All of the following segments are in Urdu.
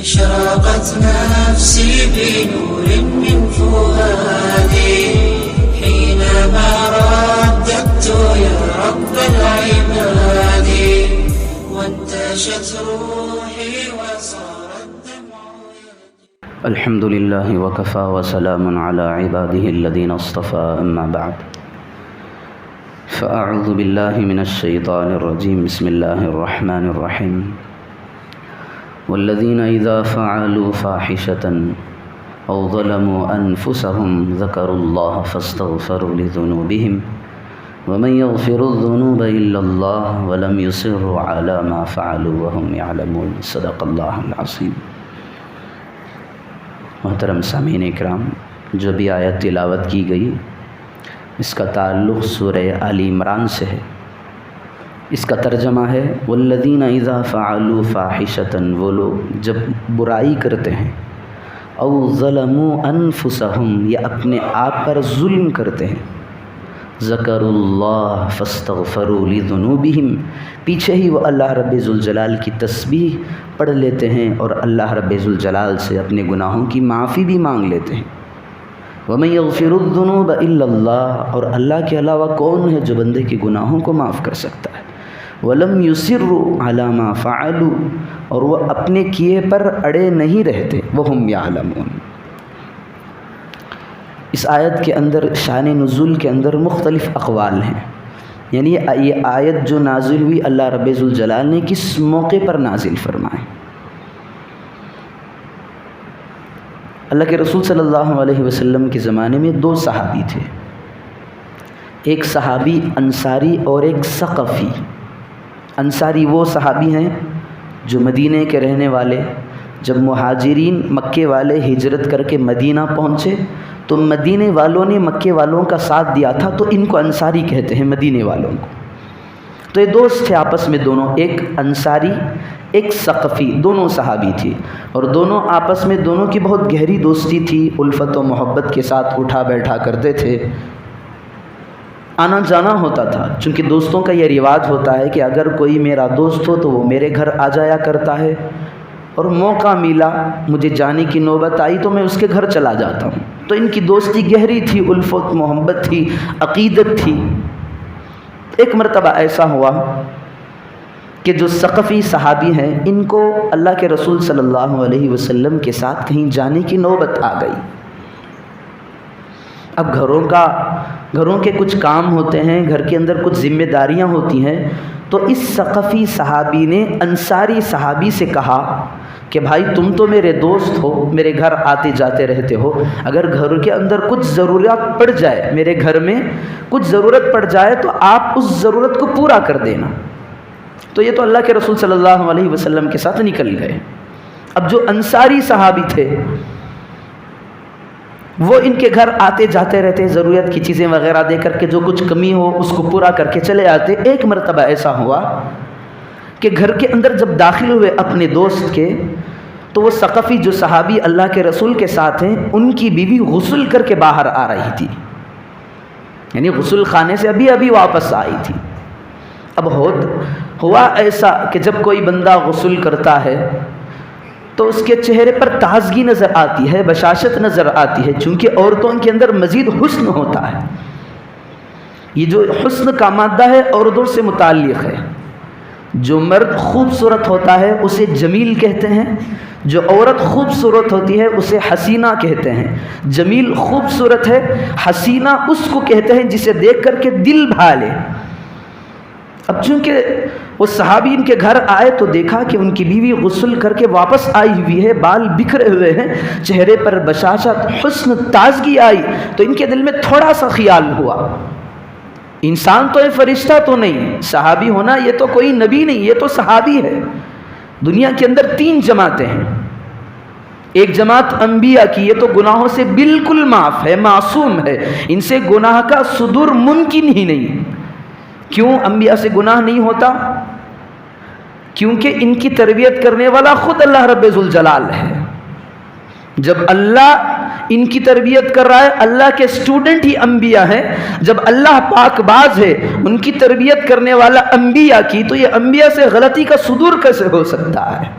أشرقت نفسي بنور من فؤادي حينما رددت يا رب العباد وانتشت روحي وصار الدمع الحمد لله وكفى وسلام على عباده الذين اصطفى أما بعد فأعوذ بالله من الشيطان الرجيم بسم الله الرحمن الرحيم والذين إذا فعلوا فاحشة أو ظلموا أنفسهم ذكروا الله فاستغفروا لذنوبهم ومن يغفر الذنوب إلا الله ولم يصروا على ما فعلوا وهم يعلمون صدق الله العظيم۔ محترم سامعین اکرام، جو بھی آیت تلاوت کی گئی اس کا تعلق سورہ آل عمران سے ہے۔ اس کا ترجمہ ہے والذین اذا فعلوا فاحشۃ، وہ لوگ جب برائی کرتے ہیں، او ظلموا انفسہم، یا اپنے آپ پر ظلم کرتے ہیں، ذکروا اللہ فاستغفروا لذنوبہم، پیچھے ہی وہ اللہ رب ذوالجلال کی تسبیح پڑھ لیتے ہیں اور اللہ رب ذوالجلال سے اپنے گناہوں کی معافی بھی مانگ لیتے ہیں۔ وَمَن يَغْفِرُ الذُّنُوبَ إِلَّا اللَّهُ، اور اللہ کے علاوہ کون ہے جو بندے کے گناہوں کو معاف کر سکتا ہے۔ وَلَمْ يُصِرُّوا عَلَى مَا فَعَلُوا، اور وہ اپنے کیے پر اڑے نہیں رہتے، وَهُمْ يَعْلَمُونَ۔ اس آیت کے اندر شان نزول کے اندر مختلف اقوال ہیں، یعنی یہ آیت جو نازل ہوئی اللہ رب ذوالجلال نے کس موقع پر نازل فرمائے۔ اللہ کے رسول صلی اللہ علیہ وسلم کے زمانے میں دو صحابی تھے، ایک صحابی انصاری اور ایک ثقفی۔ انصاری وہ صحابی ہیں جو مدینہ کے رہنے والے، جب مہاجرین مکے والے ہجرت کر کے مدینہ پہنچے تو مدینہ والوں نے مکے والوں کا ساتھ دیا تھا، تو ان کو انصاری کہتے ہیں، مدینہ والوں کو۔ تو یہ دوست تھے آپس میں دونوں، ایک انصاری ایک ثقفی، دونوں صحابی تھے، اور دونوں آپس میں دونوں کی بہت گہری دوستی تھی، الفت و محبت کے ساتھ اٹھا بیٹھا کرتے تھے، آنا جانا ہوتا تھا، چونکہ دوستوں کا یہ رواج ہوتا ہے کہ اگر کوئی میرا دوست ہو تو وہ میرے گھر آ جایا کرتا ہے، اور موقع ملا مجھے جانے کی نوبت آئی تو میں اس کے گھر چلا جاتا ہوں۔ تو ان کی دوستی گہری تھی، الفت محبت تھی، عقیدت تھی۔ ایک مرتبہ ایسا ہوا کہ جو ثقفی صحابی ہیں ان کو اللہ کے رسول صلی اللہ علیہ وسلم کے ساتھ کہیں جانے کی نوبت آ گئی۔ اب گھروں کے کچھ کام ہوتے ہیں، گھر کے اندر کچھ ذمہ داریاں ہوتی ہیں، تو اس ثقفی صحابی نے انصاری صحابی سے کہا کہ بھائی تم تو میرے دوست ہو، میرے گھر آتے جاتے رہتے ہو، اگر گھر کے اندر کچھ ضرورت پڑ جائے، میرے گھر میں کچھ ضرورت پڑ جائے تو آپ اس ضرورت کو پورا کر دینا۔ تو یہ تو اللہ کے رسول صلی اللہ علیہ وسلم کے ساتھ نکل گئے۔ اب جو انصاری صحابی تھے وہ ان کے گھر آتے جاتے رہتے، ضرورت کی چیزیں وغیرہ دے کر کے جو کچھ کمی ہو اس کو پورا کر کے چلے آتے۔ ایک مرتبہ ایسا ہوا کہ گھر کے اندر جب داخل ہوئے اپنے دوست کے، تو وہ ثقفی جو صحابی اللہ کے رسول کے ساتھ ہیں ان کی بیوی غسل کر کے باہر آ رہی تھی، یعنی غسل خانے سے ابھی واپس آئی تھی۔ اب ہوا ایسا کہ جب کوئی بندہ غسل کرتا ہے تو اس کے چہرے پر تازگی نظر آتی ہے، بشاشت نظر آتی ہے، چونکہ عورتوں کے اندر مزید حسن ہوتا ہے۔ یہ جو حسن کا مادہ ہے عورتوں سے متعلق ہے۔ جو مرد خوبصورت ہوتا ہے اسے جمیل کہتے ہیں، جو عورت خوبصورت ہوتی ہے اسے حسینہ کہتے ہیں۔ جمیل خوبصورت ہے، حسینہ اس کو کہتے ہیں جسے دیکھ کر کے دل بھا لے۔ اب چونکہ وہ صحابی ان کے گھر آئے تو دیکھا کہ ان کی بیوی غسل کر کے واپس آئی ہوئی ہے، بال بکھرے ہوئے ہیں، چہرے پر بشاشت، حسن، تازگی آئی، تو ان کے دل میں تھوڑا سا خیال ہوا، انسان تو ہے، فرشتہ تو نہیں، صحابی ہونا یہ تو کوئی نبی نہیں، یہ تو صحابی ہے۔ دنیا کے اندر 3 جماعتیں ہیں، ایک جماعت انبیاء کی، یہ تو گناہوں سے بالکل معاف ہے، معصوم ہے، ان سے گناہ کا صدور ممکن ہی نہیں۔ کیوں انبیاء سے گناہ نہیں ہوتا؟ کیونکہ ان کی تربیت کرنے والا خود اللہ رب ذوالجلال ہے۔ جب اللہ ان کی تربیت کر رہا ہے، اللہ کے اسٹوڈنٹ ہی انبیاء ہیں، جب اللہ پاک باز ہے ان کی تربیت کرنے والا انبیاء کی، تو یہ انبیاء سے غلطی کا صدور کیسے ہو سکتا ہے؟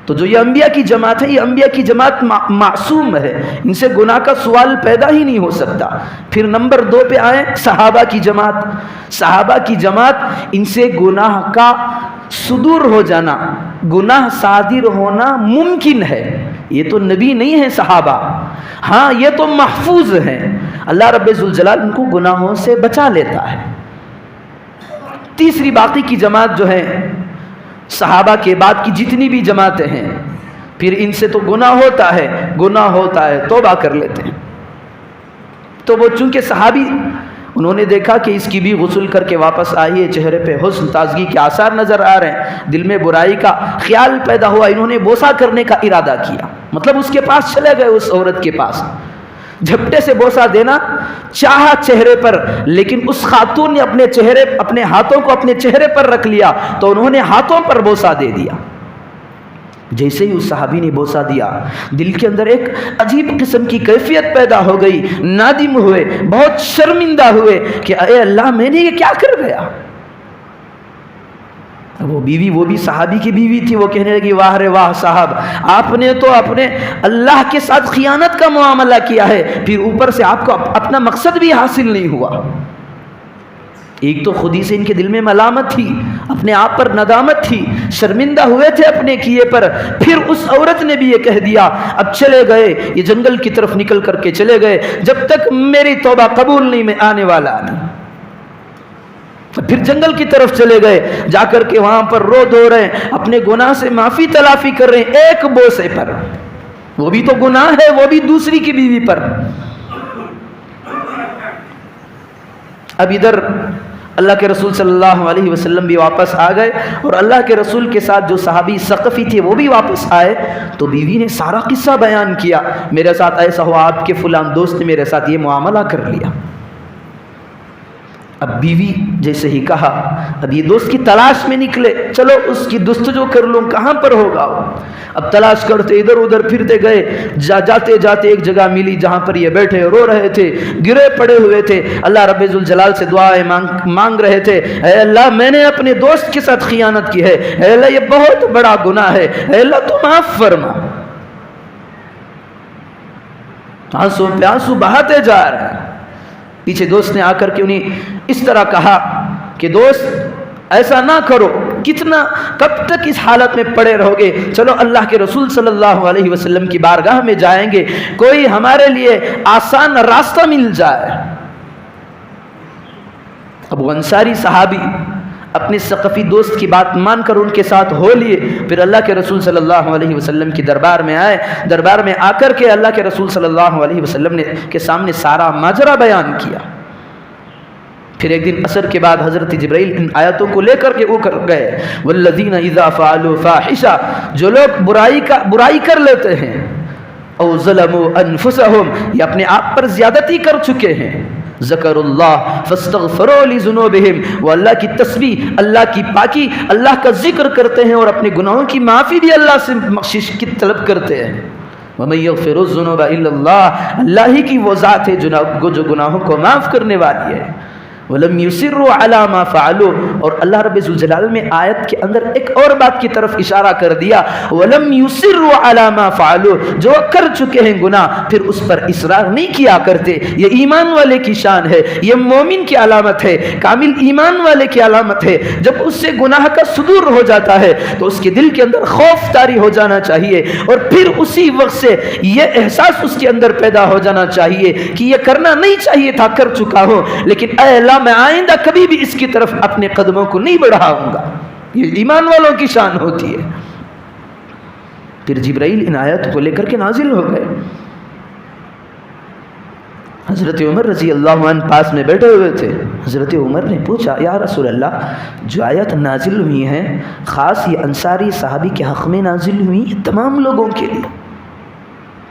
تو جو یہ انبیاء کی جماعت ہے، یہ انبیاء کی جماعت معصوم ہے، ان سے گناہ کا سوال پیدا ہی نہیں ہو سکتا۔ پھر نمبر 2 پہ آئیں، صحابہ کی جماعت۔ صحابہ کی جماعت، ان سے گناہ کا صدور ہو جانا، گناہ صادر ہونا ممکن ہے۔ یہ تو نبی نہیں ہے صحابہ، ہاں یہ تو محفوظ ہیں، اللہ رب ذوالجلال ان کو گناہوں سے بچا لیتا ہے۔ تیسری باقی کی جماعت جو ہے، صحابہ کے بعد کی جتنی بھی جماعتیں ہیں، پھر ان سے تو گناہ ہوتا ہے، توبہ کر لیتے ہیں۔ تو وہ چونکہ صحابی، انہوں نے دیکھا کہ اس کی بھی غسل کر کے واپس آئی ہے، چہرے پہ حسن تازگی کے آثار نظر آ رہے ہیں، دل میں برائی کا خیال پیدا ہوا، انہوں نے بوسہ کرنے کا ارادہ کیا، مطلب اس کے پاس چلے گئے، اس عورت کے پاس جھپٹے سے بوسہ دینا چاہا چہرے پر، لیکن اس خاتون نے اپنے ہاتھوں کو اپنے چہرے پر رکھ لیا، تو انہوں نے ہاتھوں پر بوسہ دے دیا۔ جیسے ہی اس صحابی نے بوسہ دیا، دل کے اندر ایک عجیب قسم کی کیفیت پیدا ہو گئی، نادم ہوئے، بہت شرمندہ ہوئے کہ اے اللہ میں نے یہ کیا کر گیا۔ وہ بیوی، وہ بھی صحابی کی بیوی تھی، وہ کہنے لگی واہ رے واہ صاحب، آپ نے تو اپنے اللہ کے ساتھ خیانت کا معاملہ کیا ہے، پھر اوپر سے آپ کو اپنا مقصد بھی حاصل نہیں ہوا۔ ایک تو خود ہی سے ان کے دل میں ملامت تھی، اپنے آپ پر ندامت تھی، شرمندہ ہوئے تھے اپنے کیے پر، پھر اس عورت نے بھی یہ کہہ دیا، اب چلے گئے، یہ جنگل کی طرف نکل کر کے چلے گئے، جب تک میری توبہ قبول نہیں میں آنے والا نہیں۔ پھر جنگل کی طرف چلے گئے، جا کر کے وہاں پر رو دھو رہے ہیں، اپنے گناہ سے معافی تلافی کر رہے ہیں، ایک بوسے پر، وہ بھی تو گناہ ہے، وہ بھی دوسری کی بیوی پر۔ اب ادھر اللہ کے رسول صلی اللہ علیہ وسلم بھی واپس آ گئے، اور اللہ کے رسول کے ساتھ جو صحابی ثقفی تھے وہ بھی واپس آئے، تو بیوی نے سارا قصہ بیان کیا، میرے ساتھ ایسا ہوا، آپ کے فلان دوست نے میرے ساتھ یہ معاملہ کر لیا۔ اب بیوی جیسے ہی کہا، اب یہ دوست کی تلاش میں نکلے، چلو اس کی جستجو کر لوں کہاں پر ہوگا۔ اب تلاش کرتے ادھر ادھر پھرتے گئے، جاتے جاتے ایک جگہ ملی جہاں پر یہ بیٹھے رو رہے تھے، گرے پڑے ہوئے تھے، اللہ رب ذوالجلال سے دعائیں مانگ رہے تھے، اے اللہ میں نے اپنے دوست کے ساتھ خیانت کی ہے، اے اللہ یہ بہت بڑا گناہ ہے، اے اللہ تو معاف فرما۔ آنسو پہ آنسو بہاتے جا رہے ہیں۔ پیچھے دوست نے آ کر کے انہیں اس طرح کہا کہ دوست ایسا نہ کرو، کب تک اس حالت میں پڑے رہو گے، چلو اللہ کے رسول صلی اللہ علیہ وسلم کی بارگاہ میں جائیں گے، کوئی ہمارے لیے آسان راستہ مل جائے۔ اب وہ انصاری صحابی اپنے ثقفی دوست کی بات مان کر ان کے ساتھ ہو لیے، پھر اللہ کے رسول صلی اللہ علیہ وسلم کی دربار میں آئے، دربار میں آ کر کے اللہ کے رسول صلی اللہ علیہ وسلم کے سامنے سارا ماجرا بیان کیا۔ پھر ایک دن عصر کے بعد حضرت جبرائیل ان آیتوں کو لے کر کے اوپر گئے، والذین اذا فعلوا فاحشہ، جو لوگ برائی کر لیتے ہیں، او ظلموا انفسہم، یہ اپنے آپ پر زیادتی کر چکے ہیں، ذکر اللہ فاستغفروا لذنوبہم، وہ اللہ کی تسبیح، اللہ کی پاکی، اللہ کا ذکر کرتے ہیں اور اپنے گناہوں کی معافی بھی اللہ سے بخشش کی طلب کرتے ہیں۔ وَمَن يَغْفِرُ الذُّنُوبَ إِلَّا اللَّهُ، اللہ ہی کی وہ ذات ہے جو گناہوں کو معاف کرنے والی ہے۔ وَلَمْ يُصِرُّوا عَلَى مَا فَعَلُوا، اور اللہ رب ذوالجلال میں آیت کے اندر ایک اور بات کی طرف اشارہ کر دیا، وَلَمْ يُصِرُّوا عَلَى مَا فَعَلُوا، جو کر چکے ہیں گناہ پھر اس پر اصرار نہیں کیا کرتے۔ یہ ایمان والے کی شان ہے، یہ مومن کی علامت ہے، کامل ایمان والے کی علامت ہے۔ جب اس سے گناہ کا صدور ہو جاتا ہے تو اس کے دل کے اندر خوف طاری ہو جانا چاہیے، اور پھر اسی وقت سے یہ احساس اس کے اندر پیدا ہو جانا چاہیے کہ یہ کرنا نہیں چاہیے تھا، کر چکا ہوں، لیکن اے اللہ میں آئندہ کبھی بھی اس کی طرف اپنے قدموں کو نہیں بڑھاؤں گا۔ یہ ایمان والوں کی شان ہوتی ہے۔ پھر جبرائیل ان آیت کو لے کر کے نازل ہو گئے۔ حضرت عمر رضی اللہ عنہ پاس میں بیٹھے ہوئے تھے۔ حضرت عمر نے پوچھا، یا رسول اللہ، جو آیت نازل ہوئی ہیں خاص یہ انصاری صحابی کے حق میں نازل ہوئی، یہ تمام لوگوں کے لیے؟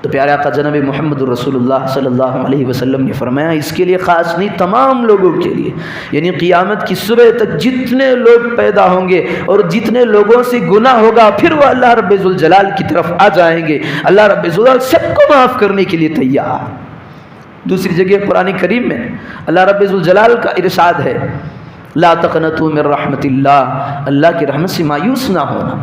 تو پیارے آقا جناب محمد رسول اللہ صلی اللہ علیہ وسلم نے فرمایا، اس کے لیے خاص نہیں، تمام لوگوں کے لیے، یعنی قیامت کی صبح تک جتنے لوگ پیدا ہوں گے اور جتنے لوگوں سے گناہ ہوگا پھر وہ اللہ رب ذوالجلال کی طرف آ جائیں گے، اللہ رب ذوالجلال سب کو معاف کرنے کے لیے تیار۔ دوسری جگہ قرآن کریم میں اللہ رب ذوالجلال کا ارشاد ہے، لا تقنطوا من رحمت اللہ، اللہ کی رحمت سے مایوس نہ ہونا۔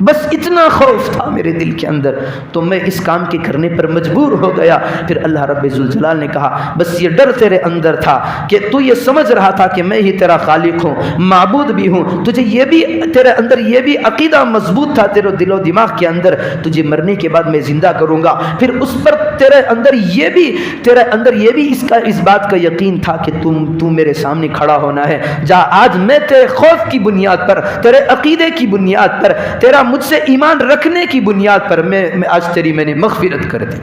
بس اتنا خوف تھا میرے دل کے اندر، تو میں اس کام کے کرنے پر مجبور ہو گیا۔ پھر اللہ رب ذوالجلال نے کہا بس یہ ڈر تیرے اندر تھا کہ تو یہ سمجھ رہا تھا کہ میں ہی تیرا خالق ہوں، معبود بھی ہوں، تجھے یہ بھی تیرے اندر یہ بھی عقیدہ مضبوط تھا تیرے دل و دماغ کے اندر، تجھے مرنے کے بعد میں زندہ کروں گا۔ پھر اس پر تیرے اندر یہ بھی اس بات کا یقین تھا کہ تو میرے سامنے کھڑا ہونا ہے۔ جا آج میں تیرے خوف کی بنیاد پر، تیرے عقیدے کی بنیاد پر، تیرا مجھ سے ایمان رکھنے کی بنیاد پر میں آج میں نے مغفرت کر دی۔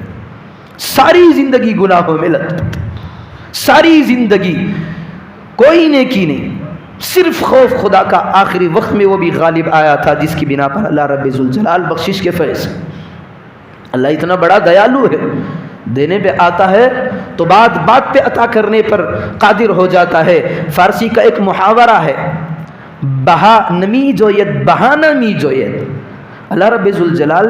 ساری زندگی گناہوں میں لت پت، ساری زندگی کوئی نیکی نہیں، صرف خوف خدا کا۔ آخری وقت میں وہ بھی غالب آیا تھا، جس کی بنا پر اللہ رب ذوالجلال بخشش کے فیض، اللہ اتنا بڑا دیالو ہے، دینے پہ آتا ہے تو بات پہ عطا کرنے پر قادر ہو جاتا ہے۔ فارسی کا ایک محاورہ ہے، بہا نمی جوید بہانہ می جوید۔ اللہ رب ذوالجلال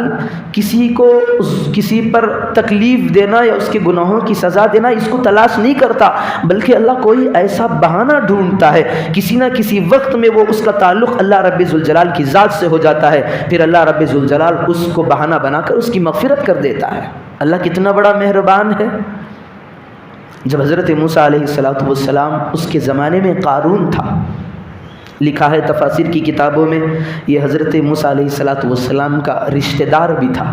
کسی پر تکلیف دینا یا اس کے گناہوں کی سزا دینا اس کو تلاش نہیں کرتا، بلکہ اللہ کوئی ایسا بہانہ ڈھونڈتا ہے، کسی نہ کسی وقت میں وہ اس کا تعلق اللہ رب ذوالجلال کی ذات سے ہو جاتا ہے، پھر اللہ رب ذوالجلال اس کو بہانہ بنا کر اس کی مغفرت کر دیتا ہے۔ اللہ کتنا بڑا مہربان ہے۔ جب حضرت موسیٰ علیہ السلام اس کے زمانے میں قارون تھا، لکھا ہے تفاسیر کی کتابوں میں یہ حضرت موسیٰ علیہ السلام کا رشتہ دار بھی تھا۔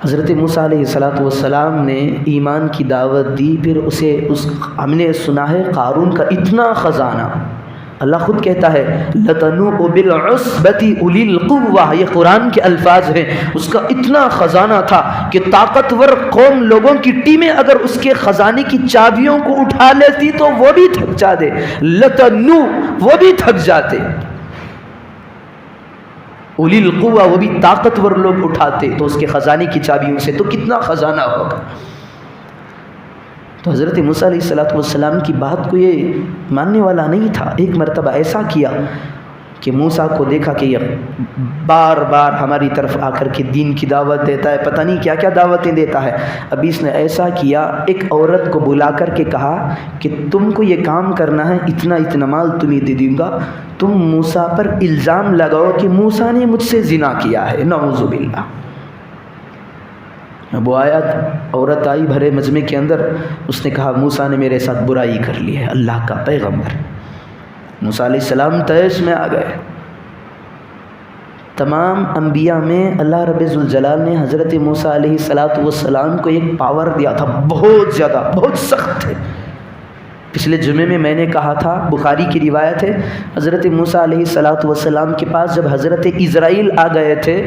حضرت موسیٰ علیہ السلام نے ایمان کی دعوت دی، پھر ہم نے سنا ہے قارون کا اتنا خزانہ، اللہ خود کہتا ہے لَتَنُوءُ بِالْعُصْبَةِ أُولِي الْقُوَّةِ، یہ قرآن کے الفاظ ہیں۔ اس کا اتنا خزانہ تھا کہ طاقتور قوم لوگوں کی ٹیمیں اگر اس کے خزانے کی چابیوں کو اٹھا لیتی تو وہ بھی تھک جاتے، لَتَنُوء وہ بھی تھک جاتے، اولی القوہ وہ بھی طاقتور لوگ اٹھاتے تو اس کے خزانے کی چابیوں سے، تو کتنا خزانہ ہوگا۔ تو حضرت موسیٰ علیہ السلام کی بات کو یہ ماننے والا نہیں تھا۔ ایک مرتبہ ایسا کیا کہ موسیٰ کو دیکھا کہ یہ بار بار ہماری طرف آ کر کے دین کی دعوت دیتا ہے، پتہ نہیں کیا کیا دعوتیں دیتا ہے۔ ابھی اس نے ایسا کیا، ایک عورت کو بلا کر کے کہا کہ تم کو یہ کام کرنا ہے، اتنا مال تمہیں دے دوں گا، تم موسیٰ پر الزام لگاؤ کہ موسیٰ نے مجھ سے زنا کیا ہے، نعوذ باللہ۔ وہ آیا، عورت آئی بھرے مجمع کے اندر، اس نے کہا موسیٰ نے میرے ساتھ برائی کر لی ہے، اللہ کا پیغمبر۔ موسیٰ علیہ السلام تیش میں آ گئے۔ تمام انبیاء میں اللہ رب ذوالجلال نے حضرت موسیٰ علیہ السلام کو ایک پاور دیا تھا، بہت زیادہ، بہت سخت تھے۔ پچھلے جمعے میں میں نے کہا تھا، بخاری کی روایت ہے، حضرت موسیٰ علیہ السلام کے پاس جب حضرت اسرائیل آ گئے تھے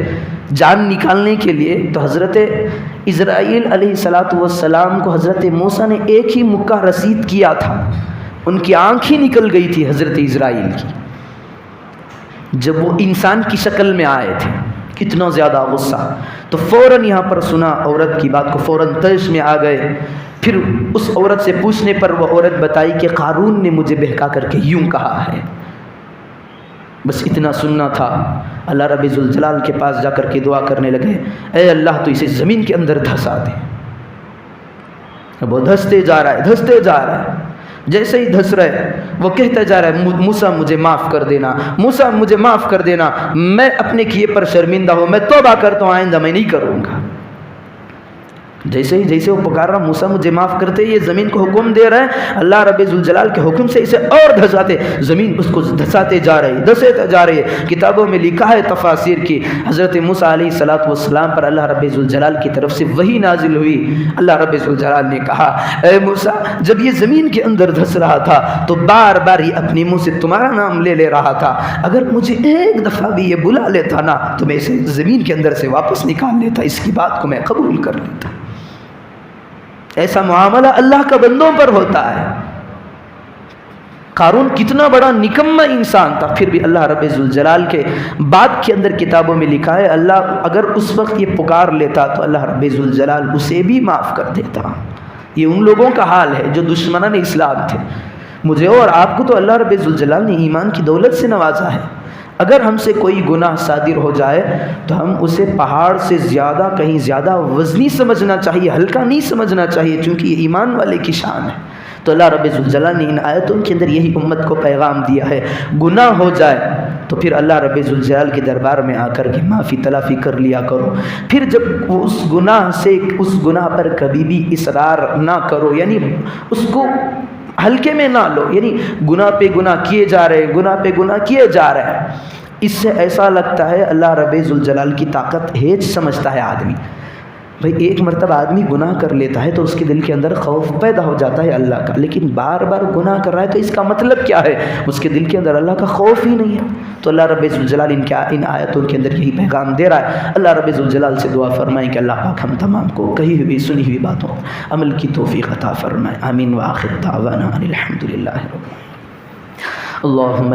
جان نکالنے کے لیے، تو حضرت اسرائیل علیہ السلام کو حضرت موسیٰ نے ایک ہی مکہ رسید کیا تھا، ان کی آنکھ ہی نکل گئی تھی حضرت اسرائیل کی جب وہ انسان کی شکل میں آئے تھے، کتنا زیادہ غصہ۔ تو فوراً یہاں پر سنا عورت کی بات کو، فوراً طیش میں آ گئے۔ پھر اس عورت سے پوچھنے پر وہ عورت بتائی کہ قارون نے مجھے بہکا کر کے یوں کہا ہے۔ بس اتنا سننا تھا، اللہ رب ذوالجلال کے پاس جا کر کے دعا کرنے لگے، اے اللہ تو اسے زمین کے اندر دھسا دے۔ اب وہ دھستے جا رہا ہے، جیسے ہی دھس رہے وہ کہتا جا رہا ہے موسیٰ مجھے معاف کر دینا، موسیٰ مجھے معاف کر دینا، میں اپنے کیے پر شرمندہ ہوں، میں توبہ کرتا ہوں، آئندہ میں نہیں کروں گا۔ جیسے وہ پکار رہا موسیٰ مجھے معاف کرتے، یہ زمین کو حکم دے رہے ہیں، اللہ رب ذوالجلال کے حکم سے اسے اور دھساتے، زمین اس کو دھساتے جا رہی ہے۔ کتابوں میں لکھا ہے تفاسیر کی، حضرت موسیٰ علیہ السلام پر اللہ رب ذوالجلال کی طرف سے وحی نازل ہوئی۔ اللہ رب ذوالجلال نے کہا اے موسیٰ، جب یہ زمین کے اندر دھس رہا تھا تو بار بار یہ اپنے منہ سے تمہارا نام لے رہا تھا، اگر مجھے ایک دفعہ بھی یہ بلا لیتا نا تو میں اسے زمین کے اندر سے واپس نکال لیتا، اس کی بات کو میں قبول کر لیتا۔ ایسا معاملہ اللہ کا بندوں پر ہوتا ہے۔ قارون کتنا بڑا نکمہ انسان تھا، پھر بھی اللہ رب ذوالجلال کے بات کے اندر کتابوں میں لکھا ہے اللہ اگر اس وقت یہ پکار لیتا تو اللہ رب ذوالجلال اسے بھی معاف کر دیتا۔ یہ ان لوگوں کا حال ہے جو دشمنان اسلام تھے۔ مجھے اور آپ کو تو اللہ رب ذوالجلال نے ایمان کی دولت سے نوازا ہے۔ اگر ہم سے کوئی گناہ صادر ہو جائے تو ہم اسے پہاڑ سے زیادہ، کہیں زیادہ وزنی سمجھنا چاہیے، ہلکا نہیں سمجھنا چاہیے، چونکہ یہ ایمان والے کی شان ہے۔ تو اللہ رب ذوالجلال نے ان آیتوں کے اندر یہی امت کو پیغام دیا ہے، گناہ ہو جائے تو پھر اللہ رب ذوالجلال کے دربار میں آ کر کے معافی تلافی کر لیا کرو، پھر جب اس گناہ پر کبھی بھی اصرار نہ کرو، یعنی اس کو ہلکے میں نہ لو، یعنی گناہ پہ گناہ کیے جا رہے ہیں، اس سے ایسا لگتا ہے اللہ رب ذوالجلال کی طاقت ہیچ سمجھتا ہے آدمی۔ بھئی ایک مرتبہ آدمی گناہ کر لیتا ہے تو اس کے دل کے اندر خوف پیدا ہو جاتا ہے اللہ کا، لیکن بار بار گناہ کر رہا ہے تو اس کا مطلب کیا ہے؟ اس کے دل کے اندر اللہ کا خوف ہی نہیں ہے۔ تو اللہ رب ذوالجلال ان آیتوں کے اندر یہی پیغام دے رہا ہے۔ اللہ رب ذوالجلال سے دعا فرمائیں کہ اللہ پاک ہم تمام کو کہی ہوئی سنی ہوئی باتوں عمل کی توفیق عطا فرمائے، آمین۔ وآخر دعوانا الحمدللہ رب العالمین۔ اللہم